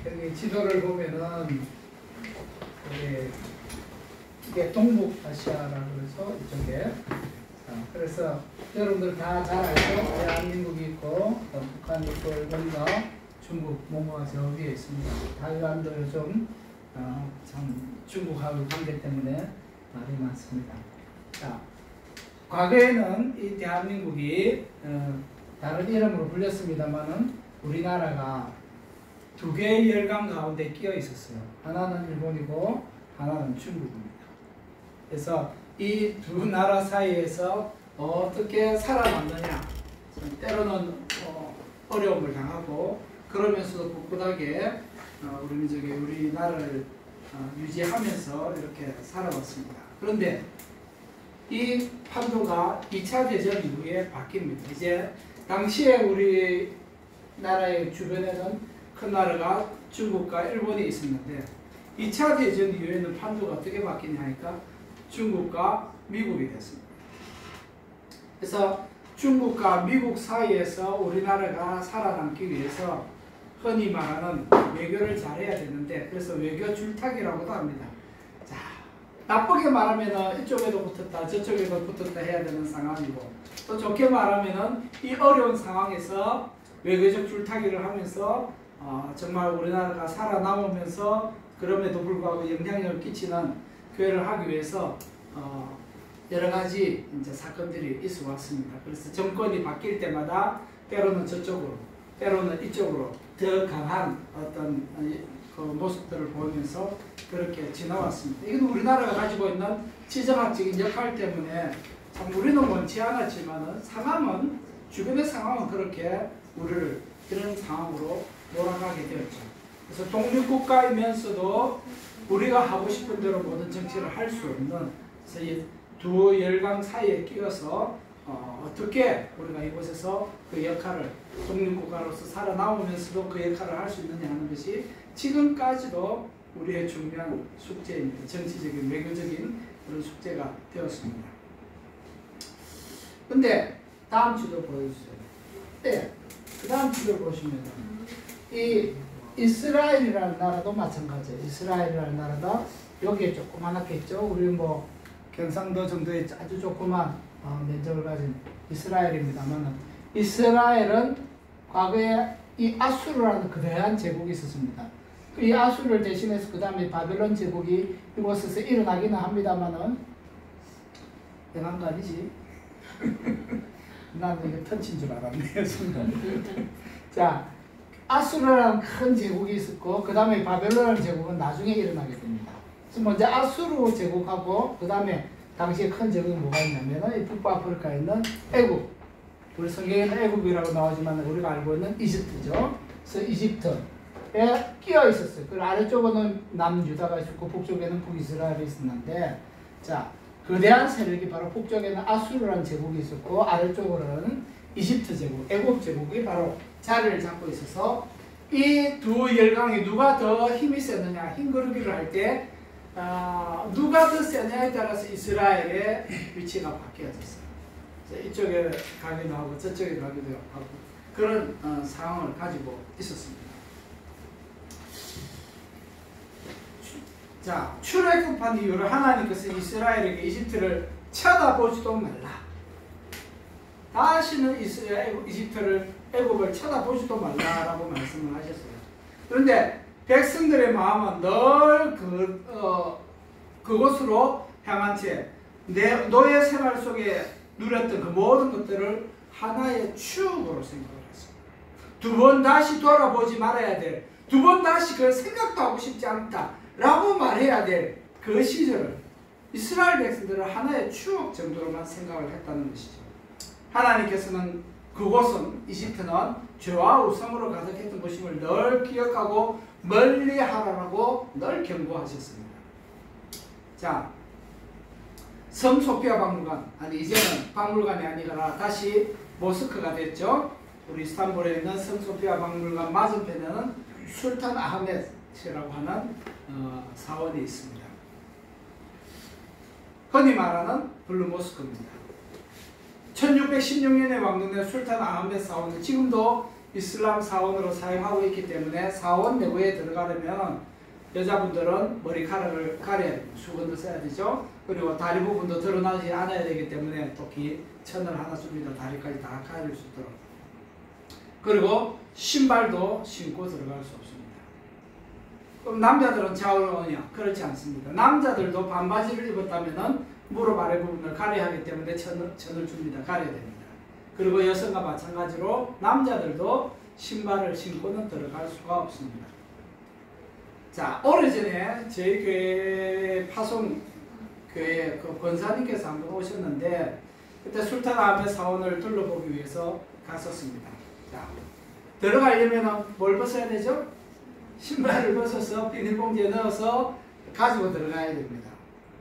여기 지도를 보면은 이게 동북아시아라고 해서 이쪽에 그래서 여러분들 다 잘 알죠? 대한민국이 있고 북한이 있고 일본과 중국 뭔가 저 위에 있습니다. 타일란드 요즘 참 중국하고 관계 때문에 말이 많습니다. 자, 과거에는 이 대한민국이 다른 이름으로 불렸습니다만은 우리나라가 두 개의 열강 가운데 끼어 있었어요. 하나는 일본이고 하나는 중국입니다. 그래서 이 두 나라 사이에서 어떻게 살아남느냐, 때로는 어려움을 당하고 그러면서도 꿋꿋하게 우리나라를 유지하면서 이렇게 살아왔습니다. 그런데 이 판도가 2차 대전 이후에 바뀝니다. 이제 당시에 우리나라의 주변에는 큰 나라가 중국과 일본이 있었는데 2차 대전 이후에는 판도가 어떻게 바뀌냐 하니까 중국과 미국이 됐습니다. 그래서 중국과 미국 사이에서 우리나라가 살아남기 위해서 흔히 말하는 외교를 잘해야 되는데, 그래서 외교 줄타기라고도 합니다. 자, 나쁘게 말하면 이쪽에도 붙었다 저쪽에도 붙었다 해야 되는 상황이고, 또 좋게 말하면 이 어려운 상황에서 외교적 줄타기를 하면서 정말 우리나라가 살아남으면서 그럼에도 불구하고 영향력을 끼치는 교회를 하기 위해서 여러 가지 이제 사건들이 있어 왔습니다. 그래서 정권이 바뀔 때마다 때로는 저쪽으로, 때로는 이쪽으로 더 강한 어떤 그 모습들을 보이면서 그렇게 지나왔습니다. 이건 우리나라가 가지고 있는 지정학적인 역할 때문에 참 우리는 원치 않았지만은 상황은, 주변의 상황은 그렇게 우리를 이런 상황으로 몰아가게 되었죠. 그래서 독립국가이면서도 우리가 하고 싶은 대로 모든 정치를 할 수 없는, 그래서 이 두 열강 사이에 끼어서 어떻게 우리가 이곳에서 그 역할을, 독립국가로서 살아남으면서도 그 역할을 할 수 있느냐 하는 것이 지금까지도 우리의 중요한 숙제입니다. 정치적인, 외교적인 그런 숙제가 되었습니다. 근데 다음 지도 보여주세요. 네, 그 다음 지도 보시면 이 이스라엘이라는 나라도 마찬가지예요. 이스라엘이라는 나라도 여기에 조그맣게 있죠. 우리 뭐 경상도 정도의 아주 조그만 면적을 가진 이스라엘입니다만, 이스라엘은 과거에 이 아수르라는 거대한 제국이 있었습니다. 이 아수르를 대신해서 그 다음에 바벨론 제국이 이곳에서 일어나기는 합니다만은 대단한 거 아니지? 나는 이거 터치인 줄 알았네요, 순간. 자, 아수르라는 큰 제국이 있었고 그 다음에 바벨론이라는 제국은 나중에 일어나게 됩니다. 그래서 먼저 아수르 제국하고 그 다음에 당시에 큰 제국이 뭐가 있냐면 이 북부아프리카에 있는 애굽, 우리 성경에는 애굽이라고 나오지만 우리가 알고 있는 이집트죠. 그래서 이집트에 끼어 있었어요. 그 아래쪽에는 남유다가 있었고 북쪽에는 북이스라엘이 있었는데, 자, 거대한 세력이 바로 북쪽에는 아수르라는 제국이 있었고 아래쪽으로는 이집트 제국, 애굽 제국이 바로 자리를 잡고 있어서 이 두 열강이 누가 더 힘이 세느냐, 힘거르기를 할 때 누가 더 세냐에 따라서 이스라엘의 위치가 바뀌어졌어요. 이쪽에 가기도 하고 저쪽에 가기도 하고 그런 상황을 가지고 있었습니다. 자, 출애굽한 이후로 하나님께서 이스라엘에게 이집트를 쳐다보지도 말라, 다시는 이집트를, 애굽을 쳐다보지도 말라라고 말씀을 하셨어요. 그런데 백성들의 마음은 늘 그곳으로 향한 채 너의 생활 속에 누렸던 그 모든 것들을 하나의 추억으로 생각을 했습니다. 두 번 다시 돌아보지 말아야 될, 두 번 다시 그 생각도 하고 싶지 않다 라고 말해야 될 그 시절을 이스라엘 백성들은 하나의 추억 정도로만 생각을 했다는 것이죠. 하나님께서는 그곳은, 이집트는 죄와 우상으로 가득했던 곳임을 늘 기억하고 멀리하라고 늘 경고하셨습니다. 자, 섬 소피아 박물관, 아니 이제는 박물관이 아니라 다시 모스크가 됐죠. 우리 이스탄불에 있는 섬 소피아 박물관 맞은편에는 술탄 아흐멧이라고 하는 사원이 있습니다. 흔히 말하는 블루 모스크입니다. 1616년에 왕릉된 술탄 아흐멧 사원은 지금도 이슬람 사원으로 사용하고 있기 때문에 사원 내부에 들어가려면 여자분들은 머리카락을 가려야 됩니다. 수건도 써야 되죠. 그리고 다리 부분도 드러나지 않아야 되기 때문에 또 천을 하나 줍니다. 다리까지 다 가릴 수 있도록. 그리고 신발도 신고 들어갈 수 없습니다. 그럼 남자들은 샤워를 오냐? 그렇지 않습니다. 남자들도 반바지를 입었다면 무릎 아래 부분을 가려야 하기 때문에 천을 줍니다. 가려야 됩니다. 그리고 여성과 마찬가지로 남자들도 신발을 신고는 들어갈 수가 없습니다. 자, 오래전에 저희 교회 파송교회 그 권사님께서 한번 오셨는데 그때 술탄암의 사원을 둘러보기 위해서 갔었습니다. 자, 들어가려면 뭘 벗어야 되죠? 신발을 벗어서 비닐봉지에 넣어서 가지고 들어가야 됩니다.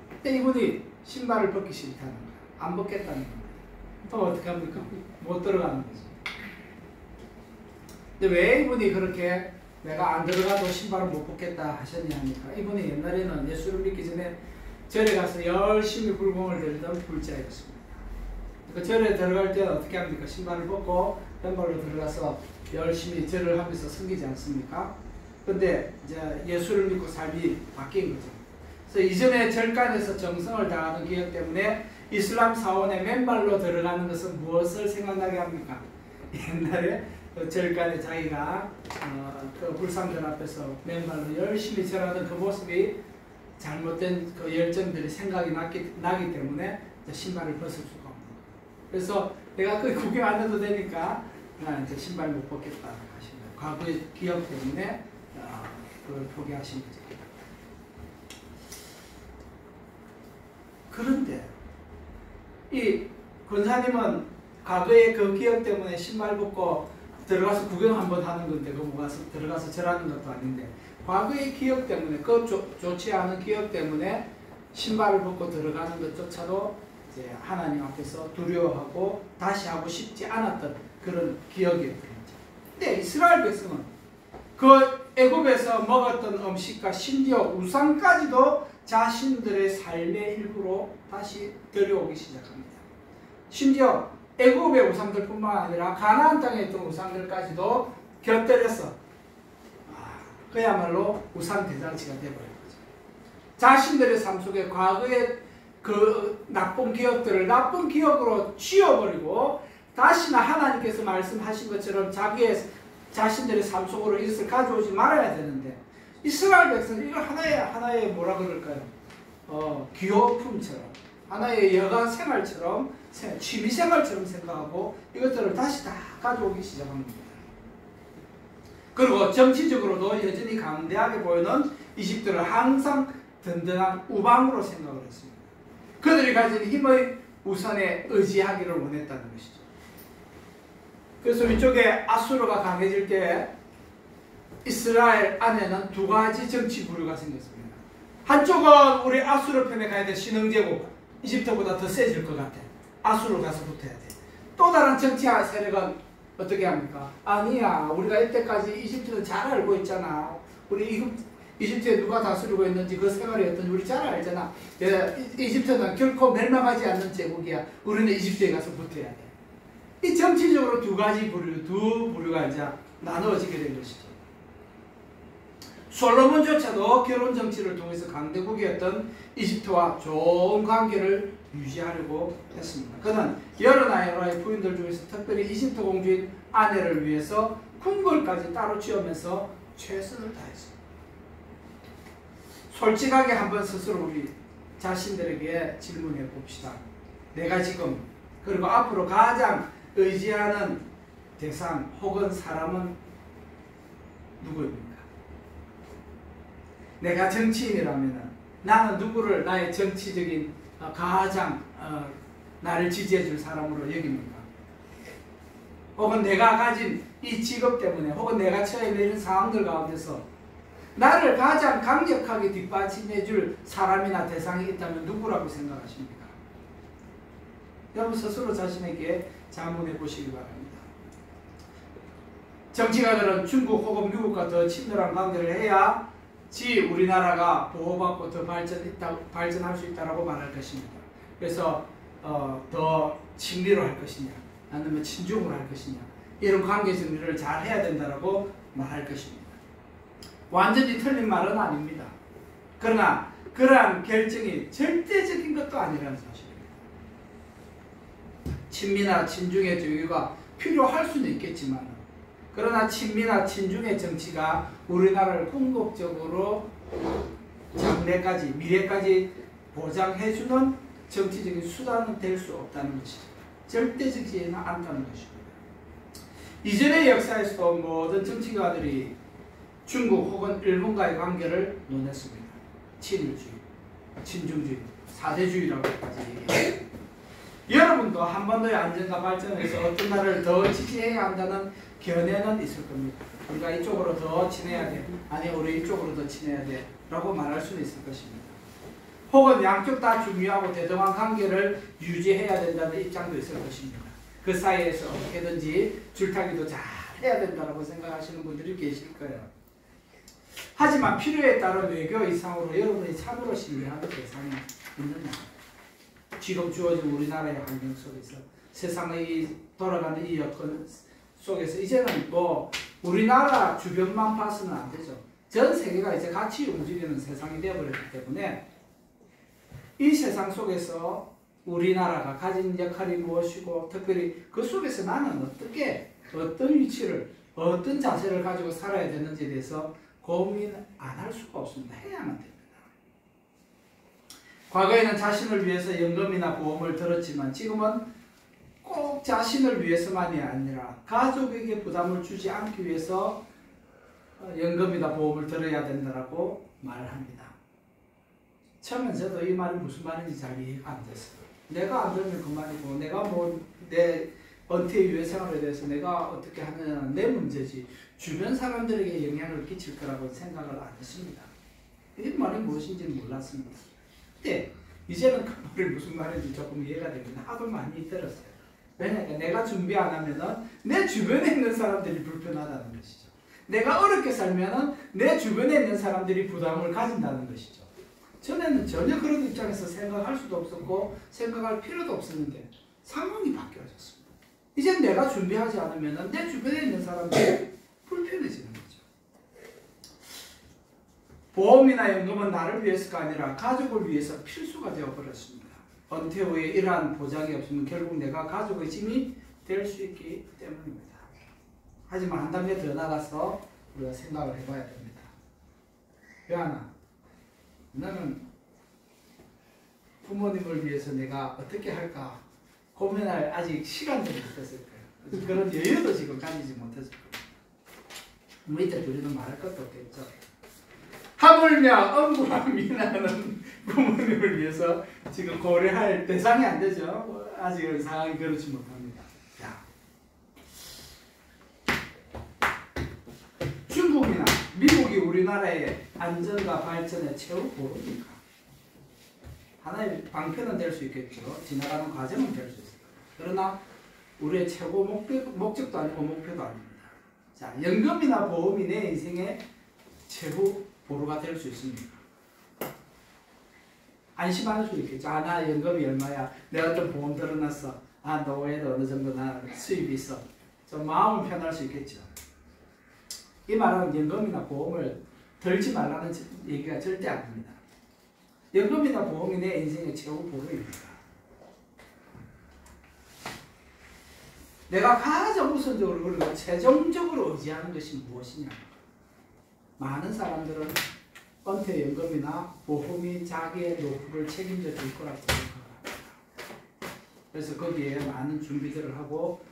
근데 이분이 신발을 벗기 싫다는 거예요. 안 벗겠다는 겁니다. 또 어떻게 합니까? 못 들어가는 거죠. 근데 왜 이분이 그렇게 내가 안 들어가도 신발을 못 벗겠다 하셨냐 하니까 이분이 옛날에는 예수를 믿기 전에 절에 가서 열심히 불공을 들던 불자였습니다. 그 절에 들어갈 때는 어떻게 합니까? 신발을 벗고 맨발로 들어가서 열심히 절을 하면서 섬기지 않습니까? 근데 이제 예수를 믿고 삶이 바뀐 거죠. 그래서 이전에 절간에서 정성을 다하는 기억 때문에 이슬람 사원에 맨발로 들어가는 것은 무엇을 생각나게 합니까? 옛날에 그 절간에 자기가 그 불상들 앞에서 맨발로 열심히 절하던 그 모습이 잘못된 그 열정들이 생각이 나기 때문에 신발을 벗을 수가 없는 거예요. 그래서 내가 그 구경 안 해도 되니까 이제 신발 못 벗겠다 하신 거예요. 과거의 기억 때문에 그걸 포기하신 거죠. 그런데 이 권사님은 과거의 그 기억 때문에 신발 벗고 들어가서 구경 한번 하는 건데 그 가서 들어가서 절하는 것도 아닌데 과거의 기억 때문에 그 좋지 않은 기억 때문에 신발을 벗고 들어가는 것조차도 이제 하나님 앞에서 두려워하고 다시 하고 싶지 않았던 그런 기억이었던 거죠. 근데 이스라엘 백성은 그 애굽에서 먹었던 음식과 심지어 우상까지도 자신들의 삶의 일부로 다시 들여오기 시작합니다. 심지어 애굽의 우상들뿐만 아니라 가나안 땅에 있던 우상들까지도 곁들여서 그야말로 우상 대잔치가 되어버린 거죠. 자신들의 삶 속에 과거의 그 나쁜 기억들을 나쁜 기억으로 지워버리고 다시나 하나님께서 말씀하신 것처럼 자신들의 삶 속으로 이것을 가져오지 말아야 되는데 이스라엘 백성은 이걸 하나의 뭐라 그럴까요? 기호품처럼 하나의 여가 생활처럼 취미 생활처럼 생각하고 이것들을 다시 다 가져오기 시작합니다. 그리고 정치적으로도 여전히 강대하게 보이는 이집트를 항상 든든한 우방으로 생각을 했습니다. 그들이 가진 힘의 우선에 의지하기를 원했다는 것이죠. 그래서 위쪽에 아수르가 강해질 때 이스라엘 안에는 두 가지 정치 부류가 생겼습니다. 한쪽은 우리 아수르 편에 가야 돼. 신흥제국 이집트보다 더 세질 것 같아. 아수르 가서 붙어야 돼. 또 다른 정치 세력은 어떻게 합니까? 아니야, 우리가 이때까지 이집트는 잘 알고 있잖아. 우리 이집트에 누가 다스리고 있는지 그 생활이 어떤지 우리 잘 알잖아. 이집트는 결코 멸망하지 않는 제국이야. 우리는 이집트에 가서 붙어야 돼. 이 정치적으로 두 부류가 이제 나누어지게 된 것이죠. 솔로몬조차도 결혼 정치를 통해서 강대국이었던 이집트와 좋은 관계를 유지하려고 했습니다. 그는 여러 나라의 부인들 중에서 특별히 이집트 공주인 아내를 위해서 궁궐까지 따로 지으면서 최선을 다했습니다. 솔직하게 한번 스스로 우리 자신들에게 질문해 봅시다. 내가 지금 그리고 앞으로 가장 의지하는 대상 혹은 사람은 누구입니까? 내가 정치인이라면 나는 누구를 나의 정치적인 가장 나를 지지해 줄 사람으로 여깁니까? 혹은 내가 가진 이 직업 때문에 혹은 내가 처해 있는 상황들 가운데서 나를 가장 강력하게 뒷받침해 줄 사람이나 대상이 있다면 누구라고 생각하십니까? 여러분 스스로 자신에게 자문해 보시기 바랍니다. 정치가들은 중국 혹은 미국과 더 친밀한 관계를 해야지 우리나라가 보호받고 더 발전할 수 있다고 말할 것입니다. 그래서 더 친미로 할 것이냐 아니면 친중으로 할 것이냐 이런 관계 정리를 잘 해야 된다고 말할 것입니다. 완전히 틀린 말은 아닙니다. 그러나 그러한 결정이 절대적인 것도 아니라는 사실입니다. 친미나 친중의 정의가 필요할 수는 있겠지만, 그러나 친미나 친중의 정치가 우리나라를 궁극적으로 장래까지, 미래까지 보장해주는 정치적인 수단은 될 수 없다는 것이죠. 절대적이지는 않다는 것입니다. 이전의 역사에서도 모든 정치가들이 중국 혹은 일본과의 관계를 논했습니다. 친일주의, 친중주의, 사대주의라고까지 얘기해요. 여러분도 한반도의 안정과 발전에서 어떤 나라를 더 지지해야 한다는 견해는 있을 겁니다. 우리가 이쪽으로 더 친해야 돼, 아니 우리 이쪽으로 더 친해야 돼 라고 말할 수는 있을 것입니다. 혹은 양쪽 다 중요하고 대등한 관계를 유지해야 된다는 입장도 있을 것입니다. 그 사이에서 어떻게든지 줄타기도 잘 해야 된다고 생각하시는 분들이 계실 거예요. 하지만 필요에 따른 외교 이상으로 여러분이 참으로 신뢰하는 대상이 있느냐? 지금 주어진 우리나라의 환경 속에서, 세상의 돌아가는 이 여건 속에서 이제는 뭐 우리나라 주변만 봐서는 안 되죠. 전 세계가 이제 같이 움직이는 세상이 되어버렸기 때문에 이 세상 속에서 우리나라가 가진 역할이 무엇이고, 특별히 그 속에서 나는 어떻게, 어떤 위치를, 어떤 자세를 가지고 살아야 되는지에 대해서 고민 안 할 수가 없습니다. 해야만 됩니다. 과거에는 자신을 위해서 연금이나 보험을 들었지만 지금은 꼭 자신을 위해서만이 아니라 가족에게 부담을 주지 않기 위해서 연금이나 보험을 들어야 된다고 말합니다. 처음엔 저도 이 말이 무슨 말인지 잘 이해가 안 됐어요. 내가 안 들으면 그만이고, 내가 뭐 내 은퇴 이후의 생활에 대해서 내가 어떻게 하느냐는 내 문제지 주변 사람들에게 영향을 끼칠 거라고 생각을 안 했습니다. 이 말이 무엇인지는 몰랐습니다. 근데 이제는 그 말이 무슨 말인지 조금 이해가 됩니다. 하도 많이 들었어요. 왜냐하면 내가 준비 안 하면은 내 주변에 있는 사람들이 불편하다는 것이죠. 내가 어렵게 살면은 내 주변에 있는 사람들이 부담을 가진다는 것이죠. 전에는 전혀 그런 입장에서 생각할 수도 없었고 생각할 필요도 없었는데 상황이 바뀌어졌습니다. 이제 내가 준비하지 않으면 내 주변에 있는 사람들이 불편해지는 거죠. 보험이나 연금은 나를 위해서가 아니라 가족을 위해서 필수가 되어버렸습니다. 은퇴 후에 이러한 보장이 없으면 결국 내가 가족의 짐이 될 수 있기 때문입니다. 하지만 한 단계 더 나가서 우리가 생각을 해봐야 됩니다. 요한아, 너는 부모님을 위해서 내가 어떻게 할까 고민할 아직 시간도 못 됐을 거예요. 그런 여유도 지금 가지지 못했을 거예요. 우리들 둘이는 말할 것도 없겠죠. 하물며 엄부와 미나는 부모님을 위해서 지금 고려할 대상이 안 되죠. 아직은 상황이 그렇지 못합니다. 자, 중국이나 미국이 우리나라의 안전과 발전의 최후 보루입니까? 하나의 방편은 될 수 있겠죠. 지나가는 과정은 될 수 있어요. 그러나 우리의 최고 목적도 아니고 목표도 아닙니다. 자, 연금이나 보험이 내 인생의 최후 보루가 될 수 있습니까? 안심할 수 있겠죠. 아, 나 연금이 얼마야. 내가 어떤 보험 들어놨어. 아, 노후에도 어느 정도 나 수입이 있어. 좀 마음은 편할 수 있겠죠. 이 말은 연금이나 보험을 들지 말라는 얘기가 절대 아닙니다. 연금이나 보험이 내 인생의 최후 보루입니다. 내가 가장 우선적으로 그리고 최종적으로 의지하는 것이 무엇이냐? 많은 사람들은 은퇴연금이나 보험이 자기의 노후를 책임져 줄 거라고 생각합니다. 그래서 거기에 많은 준비들을 하고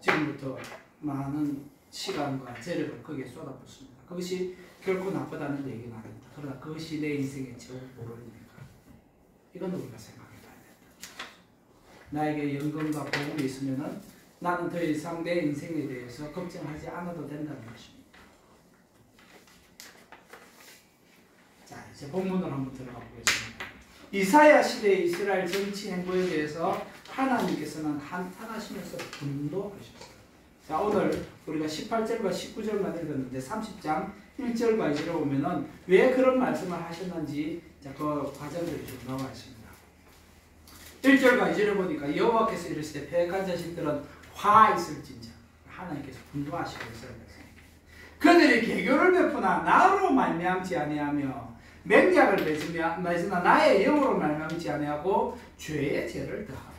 지금부터 많은 시간과 재력을 거기에 쏟아붓습니다. 그것이 결코 나쁘다는 얘기는 아닙니다. 그러나 그것이 내 인생의 최후 보루입니까? 이건 우리가 생각해봐야 된다. 나에게 연금과 보험이 있으면은 나는 더 이상 내 인생에 대해서 걱정하지 않아도 된다는 것입니다. 자, 이제 본문으로 한번 들어가 보겠습니다. 이사야 시대의 이스라엘 정치 행보에 대해서 하나님께서는 한탄하시면서 분노하셨어요. 자, 오늘 우리가 18절과 19절만 읽었는데 30장 1절과 2절에 보면은 왜 그런 말씀을 하셨는지 그 과정들이 좀 나와 있습니다. 1절과 2절에 보니까 여호와께서 이르시되 패역한 자식들은 화 있을진저 하나님께서 분노하시고 이스라엘 백성에게 그들이 개교를 베푸나 나로 말미암지 아니하며 맹약을 맺으나 나의 영으로 말미암지 아니하고 죄의 죄를 더하도다.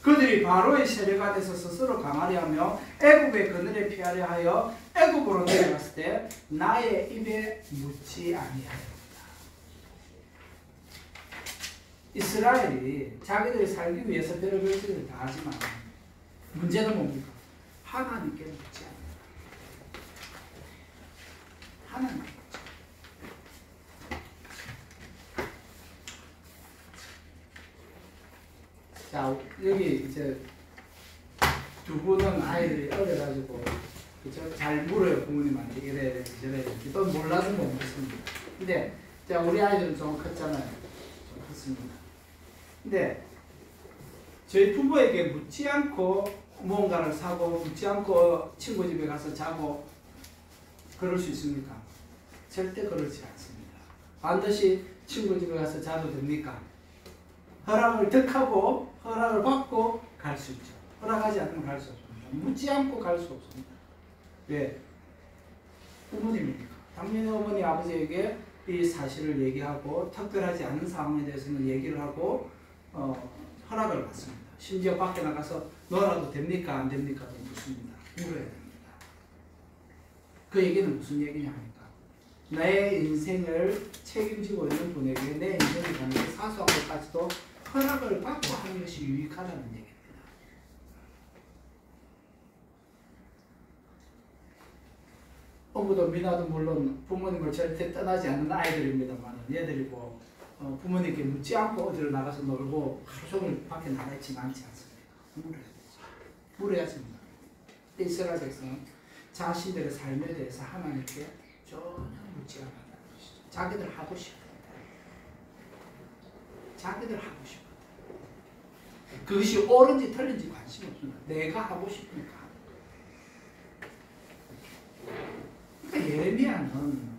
그들이 바로의 세례가 돼서 스스로 강하려 하며 애굽의 그늘에 피하려 하여 애굽으로 내려갔을 때 나의 입에 묻지 아니하였다. 이스라엘이 자기들이 살기 위해서 별의별 것들을 다 하지만 문제는 뭡니까? 하나님께 묻지 않는다. 하나님께 묻지 않는다. 자, 여기 이제 두 분은 아이들이 어려가지고 그쵸? 잘 물어요. 부모님한테 이래야 되지 저래야 되지 또 몰라서 못 묻습니다. 근데 자, 우리 아이들은 좀 컸잖아요. 좀 컸습니다. 근데 저희 부모에게 묻지 않고 무언가를 사고 묻지 않고 친구 집에 가서 자고 그럴 수 있습니까? 절대 그렇지 않습니다. 반드시 친구 집에 가서 자도 됩니까? 허락을 득하고 허락을 받고 갈 수 있죠. 허락하지 않으면 갈 수 없습니다. 묻지 않고 갈 수 없습니다. 왜? 부모님이니까. 당연히 어머니 아버지에게 이 사실을 얘기하고 특별하지 않은 상황에 대해서는 얘기를 하고 허락을 받습니다. 심지어 밖에 나가서 놀아도 됩니까? 안 됩니까? 묻습니다. 물어야 됩니다. 그 얘기는 무슨 얘기냐니까 내 인생을 책임지고 있는 분에게 내 인생에 관한 사소한 것까지도 허락을 받고 하는 것이 유익하다는 얘기입니다. 어부도 미나도 물론 부모님을 절대 떠나지 않는 아이들입니다만 얘들이 뭐 부모님께 묻지 않고 어디로 나가서 놀고 하루 종일 밖에 나가 있지 않지 않습니까? 물어야 되죠. 물어야 됩니다. 이스라엘 백성은 자신들의 삶에 대해서 하나님께 전혀 묻지 않았다는 것이죠. 자기들 하고 싶었다. 자기들 하고 싶었다. 그것이 옳은지 틀린지 관심 없습니다. 내가 하고 싶으니까. 그러니까 예레미야는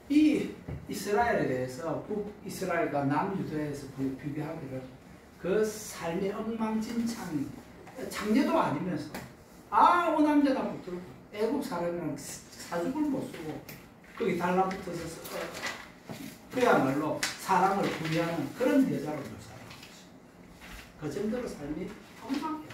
이 이스라엘에 대해서 북이스라엘과 남유다에서 비교하기를 그 삶의 엉망진창 장례도 아니면서 오남자가 붙들고 애국 사람이랑 사죽을 못 쓰고 거기 달라붙어서 그야말로 사랑을 부여하는 그런 여자로 묘사하는 것입니다. 그 정도로 삶이 엉망이에요.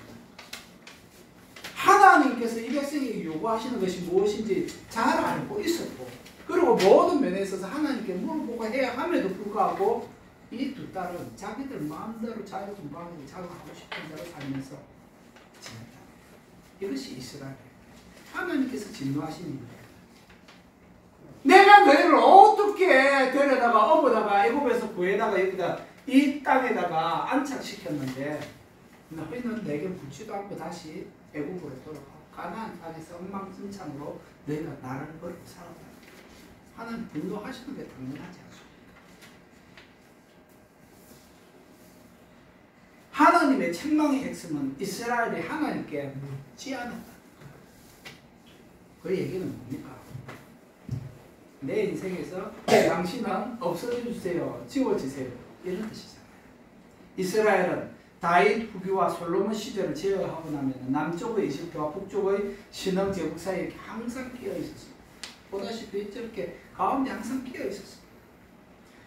하나님께서 이 백성에게 요구하시는 것이 무엇인지 잘 알고 있었고 그리고 모든 면에 있어서 하나님께 물어보고 해야 함에도 불구하고 이 두 딸은 자기들 마음대로 자유분방하게 자기가 하고 싶은 대로 살면서 지냈다. 이것이 이스라엘. 하나님께서 진노하신 이유예요. 내가 너희를 어떻게 데려다가 업어다가 애굽에서 구해다가 여기다 이 땅에다가 안착시켰는데 너희는 내게 묻지도 않고 다시 애굽으로 돌아가고 가나안 땅에서 엉망진창으로 너희가 나를 버리고 살았다. 하나님 분노하시는 게 당연하지 않습니까? 하나님의 책망의 핵심은 이스라엘이 하나님께 묻지 않았다. 그 얘기는 뭡니까? 내 인생에서 당신은 없어져주세요. 지워지세요. 이런 뜻이잖아요. 이스라엘은 다윗 후기와 솔로몬 시대를 제어하고 나면 남쪽의 이집트와 북쪽의 신흥 제국 사이에 항상 끼어 있었습니다. 보다시피 저렇게 가운데 항상 끼어 있었습니다.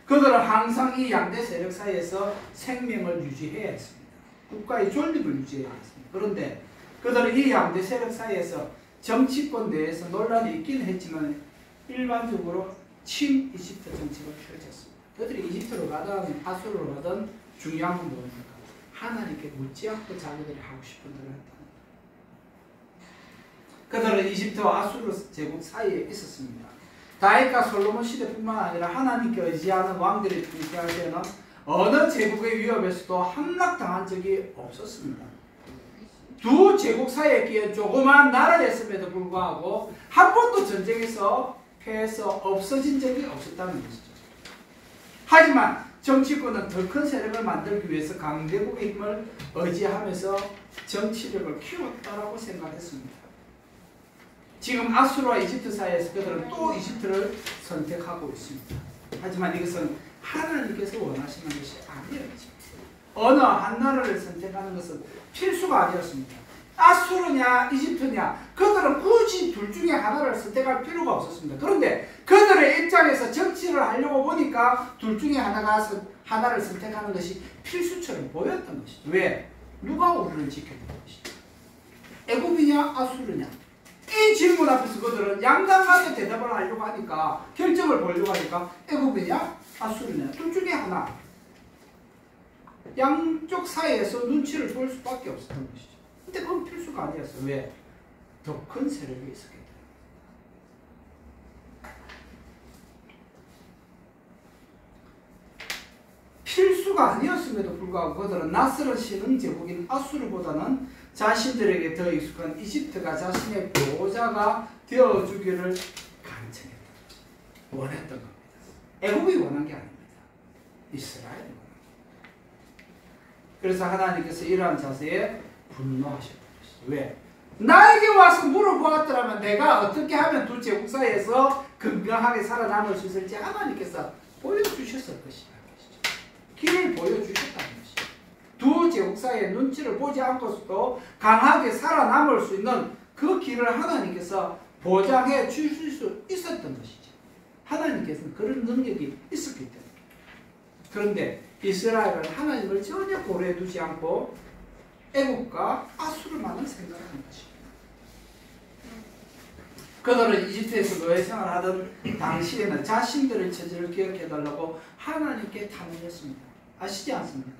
그들은 항상 이 양대 세력 사이에서 생명을 유지해야 했습니다. 국가의 존립을 유지해야 했습니다. 그런데 그들은 이 양대 세력 사이에서 정치권 내에서 논란이 있긴 했지만 일반적으로 친 이집트 정책을 펼쳤습니다. 그들이 이집트로 가든 아수르로 가든 중요한 건 뭡니까? 하나님께 묻지 않고 자기들이 하고 싶은 대로 했다는 거예요. 그들은 이집트와 아수르 제국 사이에 있었습니다. 다윗과 솔로몬 시대뿐만 아니라 하나님께 의지하는 왕들이 통치할 때는 어느 제국의 위협에서도 함락당한 적이 없었습니다. 두 제국 사이에 끼어 조그만 나라였음에도 불구하고 한 번도 전쟁에서 패해서 없어진 적이 없었다는 것이죠. 하지만 정치권은 더 큰 세력을 만들기 위해서 강대국의 힘을 의지하면서 정치력을 키웠다라고 생각했습니다. 지금 아수르와 이집트 사이에서 그들은 또 이집트를 선택하고 있습니다. 하지만 이것은 하나님께서 원하시는 것이 아니었죠. 어느 한 나라를 선택하는 것은 필수가 아니었습니다. 아수르냐 이집트냐, 그들은 굳이 둘 중에 하나를 선택할 필요가 없었습니다. 그런데 그들의 입장에서 정치를 하려고 보니까 둘 중에 하나를 선택하는 것이 필수처럼 보였던 것이죠. 왜? 누가 우리를 지켜줄 것이죠? 애굽이냐 아수르냐? 이 질문 앞에서 그들은 양당하게 대답을 하려고 하니까, 결정을 보려고 하니까 애굽이냐 아수르냐, 둘 중에 하나. 양쪽 사이에서 눈치를 볼 수밖에 없었던 것이죠. 근데 그건 필수가 아니었어요. 왜? 더 큰 세력이 있었기 때문에. 필수가 아니었음에도 불구하고 그들은 낯설은 신흥 제국인 아수르보다는 자신들에게 더 익숙한 이집트가 자신의 보호자가 되어주기를 간청했다. 원했던 겁니다. 애굽이 원한 게 아닙니다. 이스라엘이 원한 겁니다. 그래서 하나님께서 이러한 자세에 분노하셨던 것이죠. 왜? 나에게 와서 물어보았더라면 내가 어떻게 하면 두 제국 사이에서 건강하게 살아남을 수 있을지 하나님께서 보여주셨을 것이다. 길을 보여주셨다는 것이죠. 두 제국 사이의 눈치를 보지 않고서도 강하게 살아남을 수 있는 그 길을 하나님께서 보장해 주실 수 있었던 것이죠. 하나님께서는 그런 능력이 있었기 때문에. 그런데 이스라엘은 하나님을 전혀 고려해 두지 않고 애국과 아수르만을 생각하는 것입니다. 그들은 이집트에서 노예 생활하던 당시에는 자신들의 처지를 기억해달라고 하나님께 탐문했습니다. 아시지 않습니까?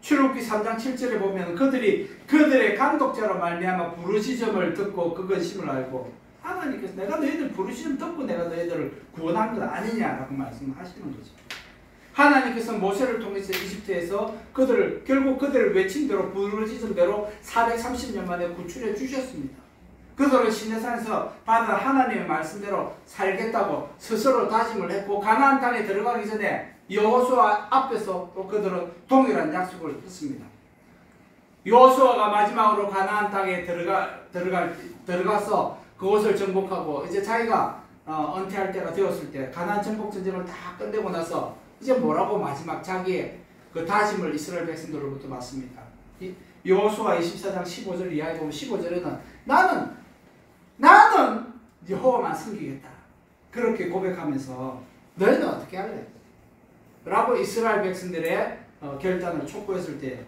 출애굽기 3장 7절에 보면 그들의 감독자로 말미암아 부르짖음을 듣고 그 근심을 알고, 하나님께서 내가 너희들 부르짖음 듣고 내가 너희들을 구원한 것 아니냐라고 말씀하시는 거죠. 하나님께서 모세를 통해서 이집트에서 결국 그들을 외친 대로 부르짖음대로 430년 만에 구출해 주셨습니다. 그들은 시내산에서 받은 하나님의 말씀대로 살겠다고 스스로 다짐을 했고, 가나안 땅에 들어가기 전에 여호수아 앞에서 또 그들은 동일한 약속을 했습니다. 여호수아가 마지막으로 가나안 땅에 들어가서 그곳을 정복하고 이제 자기가 은퇴할 때가 되었을 때, 가나안 정복 전쟁을 다 끝내고 나서 이제 뭐라고 마지막 자기의 그 다짐을 이스라엘 백성들로부터 받습니까? 여호수아 24장 15절 이하에 보면 15절에는 나는 여호와만 섬기겠다. 그렇게 고백하면서 너희는 어떻게 할래? 라고 이스라엘 백성들의 결단을 촉구했을 때,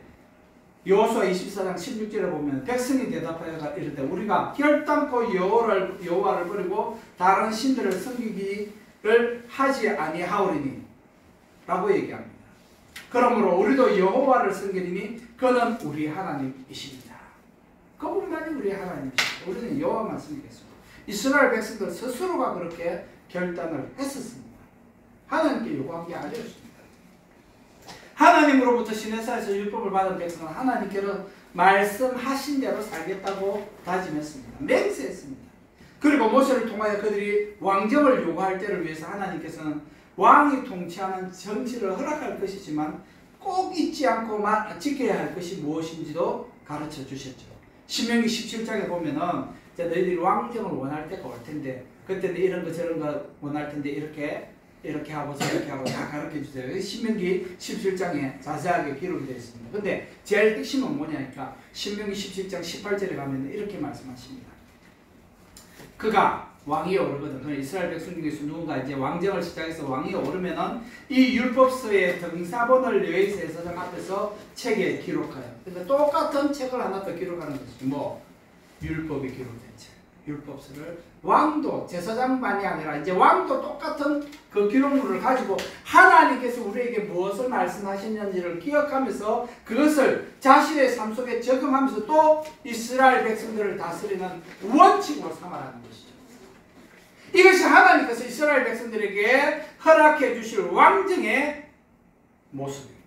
여호수아 24장 16절에 보면 백성이 대답하여 이르되 우리가 결단코 여호와를 버리고 다른 신들을 섬기기를 하지 아니하오리니 라고 얘기합니다. 그러므로 우리도 여호와를 섬기리니 그는 우리 하나님이십니다. 그분만이 우리 하나님이십니다. 우리는 여호와만 섬기겠습니다. 이스라엘 백성들 스스로가 그렇게 결단을 했었습니다. 하나님께 요구한 게 아니었습니다. 하나님으로부터 시내산에서 율법을 받은 백성은 하나님께로 말씀하신 대로 살겠다고 다짐했습니다. 맹세했습니다. 그리고 모세를 통하여 그들이 왕정을 요구할 때를 위해서 하나님께서는 왕이 통치하는 정치를 허락할 것이지만 꼭 잊지 않고 지켜야 할 것이 무엇인지도 가르쳐 주셨죠. 신명기 17장에 보면은 너희들이 왕정을 원할 때가 올 텐데 그때는 이런 거 저런 거 원할 텐데 이렇게 하고 저렇게 하고 다 가르쳐 주세요. 신명기 17장에 자세하게 기록이 되어 있습니다. 근데 제일 핵심은 뭐냐니까 신명기 17장 18절에 가면 이렇게 말씀하십니다. 그가 왕위에 오르거든. 그러니까 이스라엘 백성 중에서 누군가 이제 왕정을 시작해서 왕위에 오르면은 이 율법서의 등사본을 레위 제사장 앞에서 책에 기록하여. 그러니까 똑같은 책을 하나 더 기록하는 것이죠. 율법이 기록된 책. 율법서를 왕도 제사장만이 아니라 이제 왕도 똑같은 그 기록물을 가지고 하나님께서 우리에게 무엇을 말씀하셨는지를 기억하면서 그것을 자신의 삶 속에 적용하면서 또 이스라엘 백성들을 다스리는 원칙으로 삼아라는 것이죠. 이것이 하나님께서 이스라엘 백성들에게 허락해 주실 왕정의 모습입니다.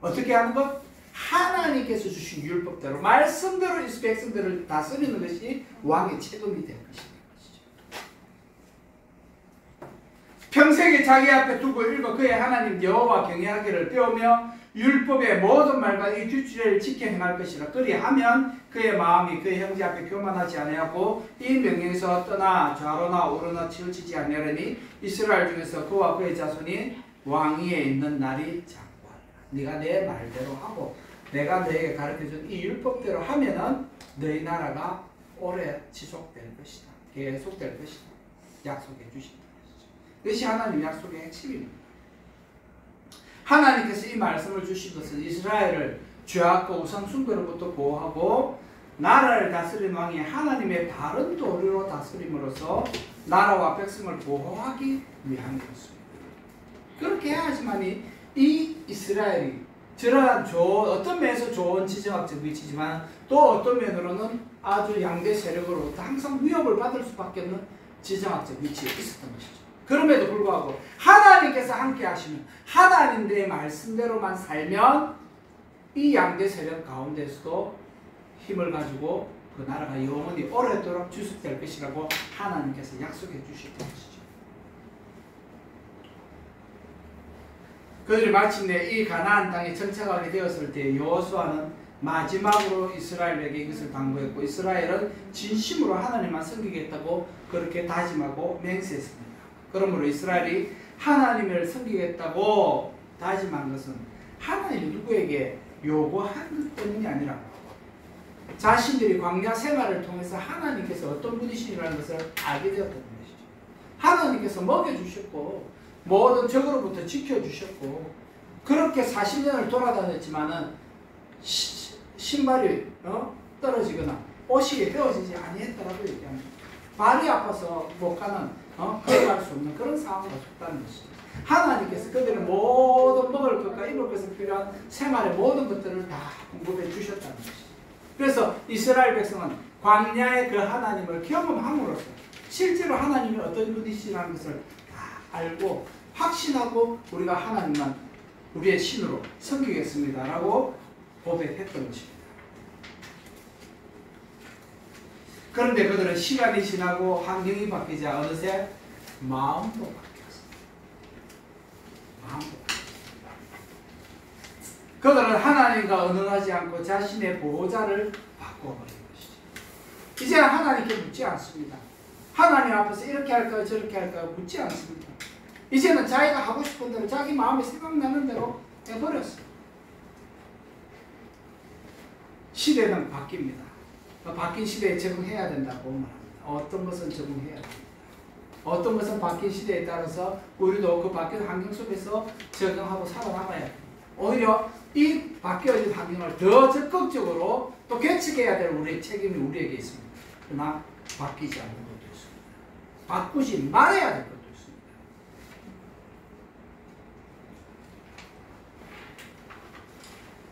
어떻게 하는 것? 하나님께서 주신 율법대로 말씀대로 이 백성들을 다스리는 것이 왕의 책임이 될 것입니다. 평생에 자기 앞에 두고 읽어 그의 하나님 여호와 경외하기를 배우며 율법의 모든 말과 이 규칙을 지켜 행할 것이라. 그리하면 그의 마음이 그의 형제 앞에 교만하지 아니하고 이 명령에서 떠나 좌로나 우로나 치우치지 아니하려니 이스라엘 중에서 그와 그의 자손이 왕위에 있는 날이 장구하리라. 네가 내 말대로 하고 내가 너에게 가르쳐준 이 율법대로 하면은 너희 나라가 오래 지속될 것이다. 계속될 것이다. 약속해 주신다. 그것이 하나님 약속의 핵심입니다. 하나님께서 이 말씀을 주신 것은 이스라엘을 죄악과 우상 숭배로부터 보호하고 나라를 다스리는 왕이 하나님의 바른 도리로 다스림으로써 나라와 백성을 보호하기 위함이었습니다. 그렇게 해야지만이 이 이스라엘이 저러한 어떤 면에서 좋은 지정학적 위치지만 또 어떤 면으로는 아주 양대 세력으로부터 항상 위협을 받을 수밖에 없는 지정학적 위치에 있었던 것이죠. 그럼에도 불구하고 하나님께서 함께 하시면 하나님의 말씀대로만 살면 이 양대 세력 가운데서도 힘을 가지고 그 나라가 영원히 오래도록 지속될 것이라고 하나님께서 약속해 주셨던 것이죠. 그들이 마침내 이 가나안 땅에 정착하게 되었을 때 여호수아는 마지막으로 이스라엘에게 이것을 당부했고 이스라엘은 진심으로 하나님만 섬기겠다고 그렇게 다짐하고 맹세했습니다. 그러므로 이스라엘이 하나님을 섬기겠다고 다짐한 것은 하나님이 누구에게 요구한 것 때문이 아니라 자신들이 광야 생활을 통해서 하나님께서 어떤 분이시라는 것을 알게 되었던 것이죠. 하나님께서 먹여주셨고 모든 적으로부터 지켜주셨고 그렇게 40년을 돌아다녔지만은 신발이 떨어지거나 옷이 헤어지지 아니했다라고 얘기합니다. 발이 아파서 못 가는 걸어갈 수 없는 그런 상황을 줬다는 것이죠. 하나님께서 그들의 모든 먹을 것과 입을 것에 필요한 생활의 모든 것들을 다 공급해 주셨다는 것이죠. 그래서 이스라엘 백성은 광야의 그 하나님을 경험함으로써 실제로 하나님이 어떤 분이시라는 것을 다 알고 확신하고 우리가 하나님만 우리의 신으로 섬기겠습니다라고 고백했던 것입니다. 그런데 그들은 시간이 지나고 환경이 바뀌자 어느새 마음도 바뀌었습니다. 마음도 바뀌었습니다. 그들은 하나님과 언언하지 않고 자신의 보호자를 바꿔버린 것이죠. 이제 하나님께 묻지 않습니다. 하나님 앞에서 이렇게 할까요 저렇게 할까요 묻지 않습니다. 이제는 자기가 하고 싶은 대로 자기 마음에 생각나는 대로 해버렸어요. 시대는 바뀝니다. 바뀐 시대에 적응해야 된다고 말합니다. 어떤 것은 적응해야 됩니다. 어떤 것은 바뀐 시대에 따라서 우리도 그 바뀐 환경 속에서 적응하고 살아남아야 됩니다. 오히려 이 바뀌어진 환경을 더 적극적으로 또 개척해야 될 우리의 책임이 우리에게 있습니다. 그러나 바뀌지 않는 것도 있습니다. 바꾸지 말아야 될 것도 있습니다.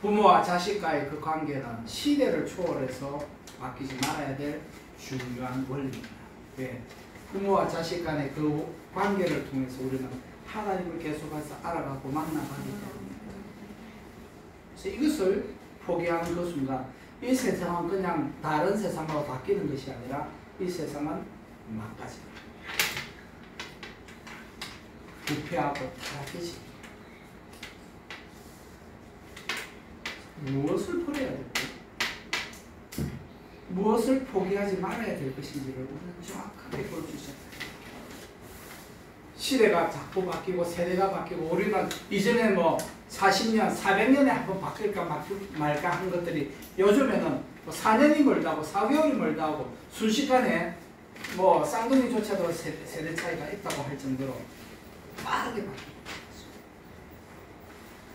부모와 자식과의 그 관계는 시대를 초월해서 바뀌지 말아야 될 중요한 원리입니다. 왜? 부모와 자식 간의 그 관계를 통해서 우리는 하나님을 계속해서 알아가고 만나가기 때문입니다. 그래서 이것을 포기하는 그 순간 이 세상은 그냥 다른 세상으로 바뀌는 것이 아니라 이 세상은 망가집니다. 부패하고 타락해집니다. 무엇을 버려야 될까? 무엇을 포기하지 말아야 될 것인지를 우리는 정확하게 볼 수 있어요. 시대가 자꾸 바뀌고 세대가 바뀌고 우리는 이전에 뭐 40년, 400년에 한번 바뀔까 말까 한 것들이 요즘에는 뭐 4년이 멀다 하고 4개월이 멀다 하고 순식간에 뭐 쌍둥이조차도 세대 차이가 있다고 할 정도로 빠르게 바뀌고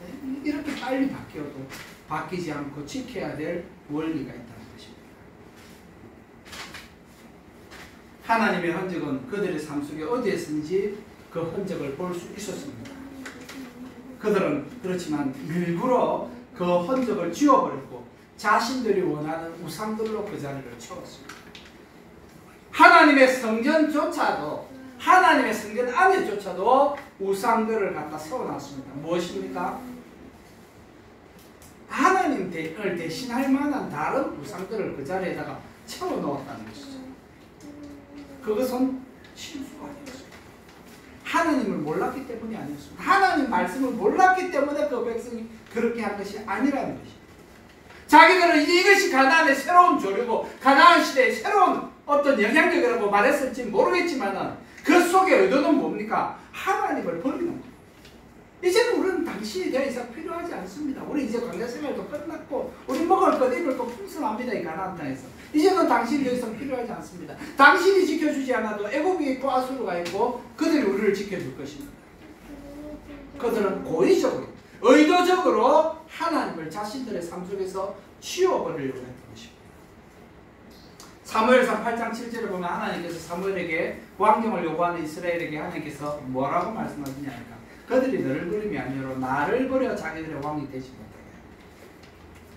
있습니다. 이렇게 빨리 바뀌어도 바뀌지 않고 지켜야 될 원리가 있다는 것입니다. 하나님의 흔적은 그들의 삶 속에 어디에서든지 그 흔적을 볼 수 있었습니다. 그들은 그렇지만 일부러 그 흔적을 지워버렸고 자신들이 원하는 우상들로 그 자리를 채웠습니다. 하나님의 성전조차도 하나님의 성전 안에조차도 우상들을 갖다 세워놨습니다. 무엇입니까? 하나님을 대신할 만한 다른 우상들을 그 자리에다가 채워놓았다는 것이죠. 그것은 실수가 아니었습니다. 하나님을 몰랐기 때문이 아니었습니다. 하나님 말씀을 몰랐기 때문에 그 백성이 그렇게 한 것이 아니라는 것입니다. 자기들은 이것이 가나안의 새로운 조류고 가나안 시대의 새로운 어떤 영향력이라고 말했을지 모르겠지만 그 속의 의도는 뭡니까? 하나님을 버리는 겁니다. 이제는 우리는 당신이 더 이상 필요하지 않습니다. 우리 이제 광야 생활도 끝났고 우리 먹을 것 입을 것 풍성합니다. 이 가나안 땅에서. 이제는 당신이 더 이상 필요하지 않습니다. 당신이 지켜주지 않아도 애굽이 있고 아수르가 있고 그들이 우리를 지켜줄 것입니다. 그들은 고의적으로 의도적으로 하나님을 자신들의 삶 속에서 치워버리려고 했던 것입니다. 사무엘상 8장 7절에 보면 하나님께서 사무엘에게 왕정을 요구하는 이스라엘에게 하나님께서 뭐라고 말씀하시냐니까 그들이 너를 버림이 아니라 나를 버려 자기들의 왕이 되지 못하게.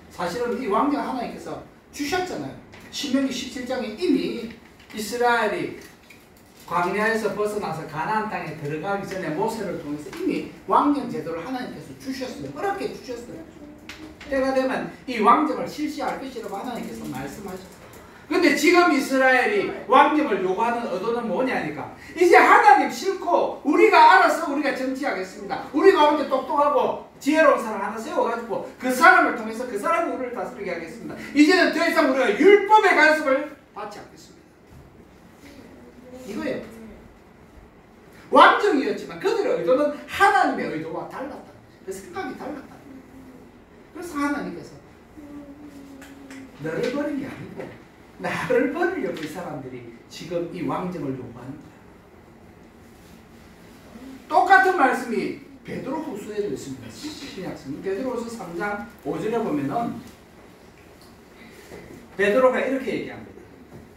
사실은 이 왕정 하나님께서 주셨잖아요. 신명기 17장에 이미 이스라엘이 광야에서 벗어나서 가나안 땅에 들어가기 전에 모세를 통해서 이미 왕정 제도를 하나님께서 주셨어요. 어렵게 주셨어요. 때가 되면 이 왕정을 실시할 것이라고 하나님께서 말씀하셨어요. 근데 지금 이스라엘이 왕정을 요구하는 의도는 뭐냐니까 이제 하나님 싫고 우리가 알아서 우리가 정치하겠습니다. 우리 가운데 똑똑하고 지혜로운 사람 하나 세워가지고 그 사람을 통해서 그 사람이 우리를 다스리게 하겠습니다. 이제는 더 이상 우리가 율법의 간섭을 받지 않겠습니다. 이거예요. 왕정이었지만 그들의 의도는 하나님의 의도와 달랐다. 그 생각이 달랐다. 그래서 하나님께서 너를 버린 게 아니고 나를 버리려고 이 사람들이 지금 이 왕정을 요구하는 거야. 똑같은 말씀이 베드로후서에도 있습니다. 신약성 베드로후서 3장 5절에 보면은 베드로가 이렇게 얘기합니다.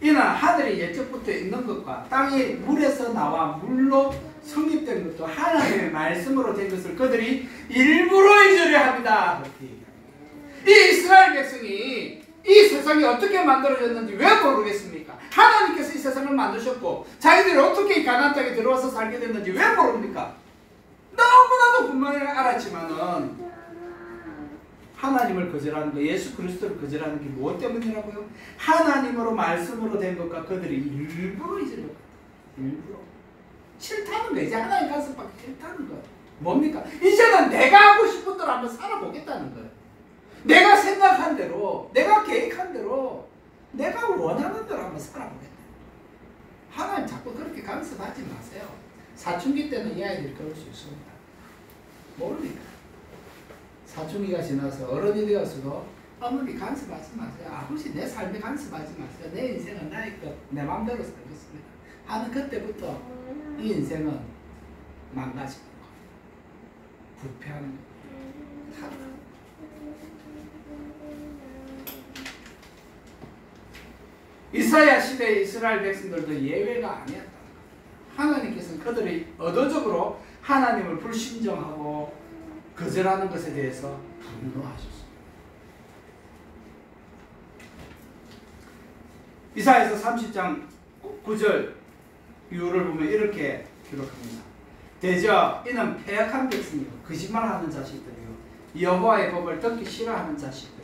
이는 하늘이 옛적부터 있는 것과 땅이 물에서 나와 물로 성립된 것도 하나님의 말씀으로 된 것을 그들이 일부러 잊으려 합니다. 이 이스라엘 백성이 이 세상이 어떻게 만들어졌는지 왜 모르겠습니까? 하나님께서 이 세상을 만드셨고 자기들이 어떻게 이 가나안 땅에 들어와서 살게 됐는지 왜 모릅니까? 너무나도 분명히 알았지만은 하나님을 거절하는 거, 예수 그리스도를 거절하는 게 무엇 때문이라고요? 하나님으로 말씀으로 된 것과 그들이 일부러 잊으려고 일부러 싫다는 거예요. 이제 하나님 간섭받기 싫다는 거예요. 뭡니까? 이제는 내가 하고 싶은 대로 한번 살아보겠다는 거예요. 내가 생각한 대로, 내가 계획한 대로, 내가 원하는 대로 한번 살아보겠다. 하나님 자꾸 그렇게 간섭하지 마세요. 사춘기 때는 이 아이들이 그럴 수 있습니다. 모르니까. 사춘기가 지나서 어른이 되어서도 어머니 간섭하지 마세요. 아버지 내 삶에 간섭하지 마세요. 내 인생은 나의 것, 내 마음대로 살겠습니다. 하는 그때부터 이 인생은 망가지는 거예요. 부패하는 거예요. 이사야 시대의 이스라엘 백성들도 예외가 아니었다. 하나님께서는 그들이 의도적으로 하나님을 불신정하고 거절하는 것에 대해서 분노하셨습니다. 이사야서 30장 9절 이유를 보면 이렇게 기록합니다. 대저 이는 패역한 백성이요 거짓말하는 자식들이요 여호와의 법을 듣기 싫어하는 자식들.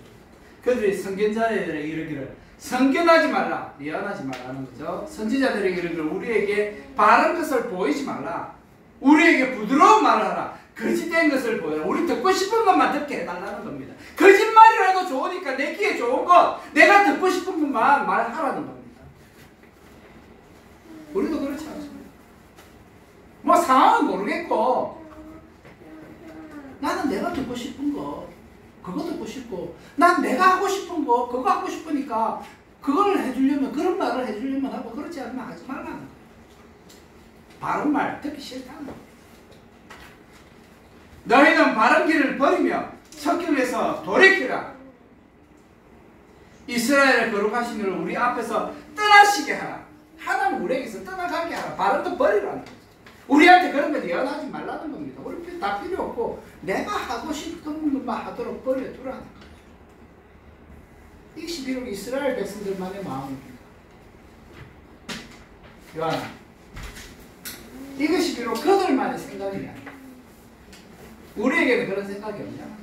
그들이 선견자들에게 이르기를 선견하지 말라, 예언하지 말라는 거죠. 선지자들에게 이르기를 우리에게 바른 것을 보이지 말라, 우리에게 부드러운 말을 하라, 거짓된 것을 보여라. 우리 듣고 싶은 것만 듣게 해달라는 겁니다. 거짓말이라도 좋으니까 내 귀에 좋은 것, 내가 듣고 싶은 것만 말하라는 겁니다. 우리도 그렇지 않습니다. 뭐 상황은 모르겠고 나는 내가 듣고 싶은 거 그거 듣고 싶고 난 내가 하고 싶은 거 그거 하고 싶으니까 그걸 해주려면 그런 말을 해주려면 하고 그렇지 않으면 하지 말라는 거예요. 바른 말 듣기 싫다는 거예요. 너희는 바른 길을 버리며 척결해서 돌이키라. 이스라엘의 거룩하신 이를 우리 앞에서 떠나시게 하라. 하나님 우리에게서 떠나가게 하라. 바른 거 버리라는 거죠. 우리한테 그런 거 예언하지 말라는 겁니다. 우리 다 필요 없고 내가 하고 싶은 것만 하도록 버려두라는 거죠. 이것이 비록 이스라엘 백성들만의 마음입니다. 요한아, 이것이 비록 그들만의 생각이 아니야. 우리에게는 그런 생각이 없냐?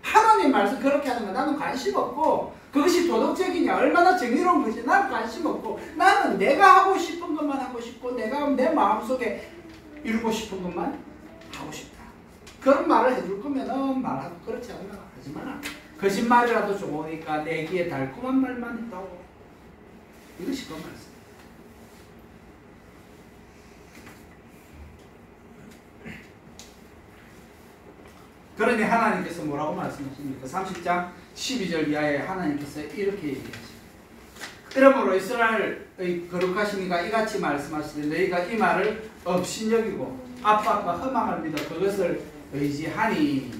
하나님 말씀 그렇게 하는 거 나는 관심 없고 그것이 도덕적이냐 얼마나 정의로운 것이 나는 관심 없고 나는 내가 하고 싶은 것만 하고 싶고 내가 내 마음속에 이루고 싶은 것만 하고 싶다. 그런 말을 해줄 거면은 말하고 그렇지 않으면 하지 마라. 거짓말이라도 좋으니까 내 귀에 달콤한 말만 했다고. 이것이 그 말씀. 그러니 하나님께서 뭐라고 말씀하십니까? 30장 12절 이하에 하나님께서 이렇게 얘기하십니다. 그러므로 이스라엘의 거룩하시니가 이같이 말씀하시되 너희가 이 말을 업신여기고 압박과 허망을 믿어 그것을 의지하니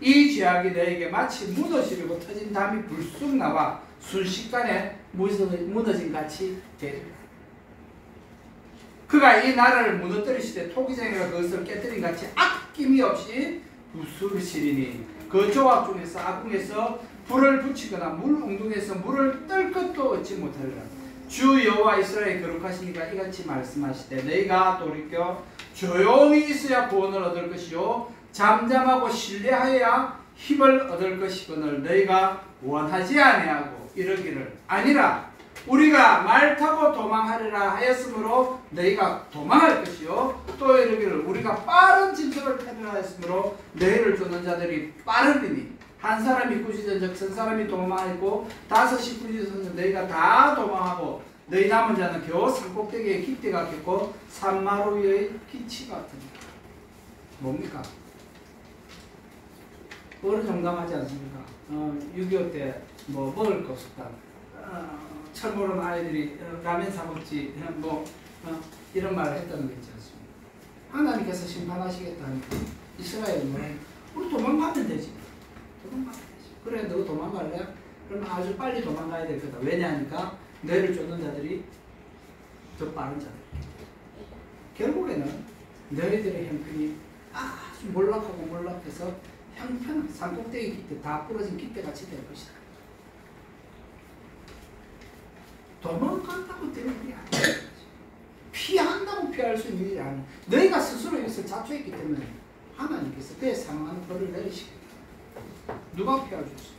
이 죄악이 너에게 마치 무너지려고 터진 담이 불쑥 나와 순식간에 무너진 같이 되리라. 그가 이 나라를 무너뜨리시되 토기쟁이가 그것을 깨뜨린 같이 아낌이 없이 부수시리니 그 조각 중에서 아궁에서 불을 붙이거나 물 웅둥에서 물을 뜰 것도 얻지 못하리라. 주 여호와 이스라엘 거룩하시니까 이같이 말씀하시되 너희가 돌이켜 조용히 있어야 구원을 얻을 것이요 잠잠하고 신뢰하여야 힘을 얻을 것이거늘 너희가 원하지 아니하고 이러기를 아니라 우리가 말 타고 도망하리라 하였으므로 너희가 도망할 것이요 또 이러기를 우리가 빠른 진척을 펴리라 하였으므로 너희를 쫓는 자들이 빠르리니 한 사람이 꾸짖은즉 천 사람이 도망하고 다섯이 꾸짖은즉 너희가 다 도망하고 너희 남은 자는 겨우 산꼭대기에 깃대 같겠고 산마루 위의 기치 같으니라. 뭡니까? 어느 정당하지 않습니까? 6.25 때 뭐 먹을 거 없었다. 철모르는 아이들이 라면 사 먹지 이런 말을 했다는 거 있지 않습니까? 하나님께서 심판하시겠다니까 이스라엘은 뭐래? 우리 도망가면 되지. 도망가면 되지. 그래 너 도망갈래? 그러면 아주 빨리 도망가야 될 거다. 왜냐하니까 너희를 쫓는 자들이 더 빠른 자들. 결국에는 너희들의 형편이 아주 몰락하고 몰락해서 형편 산꼭대기 깃대 다 부러진 깃대같이 될 것이다. 도망간다고 되는 일이 아니야. 피한다고 피할 수 있는 일이 아니야. 너희가 스스로 이것을 자초했기 때문에 하나님께서 그에 상응하는 벌을 내리시겠다. 누가 피할 수 있어요?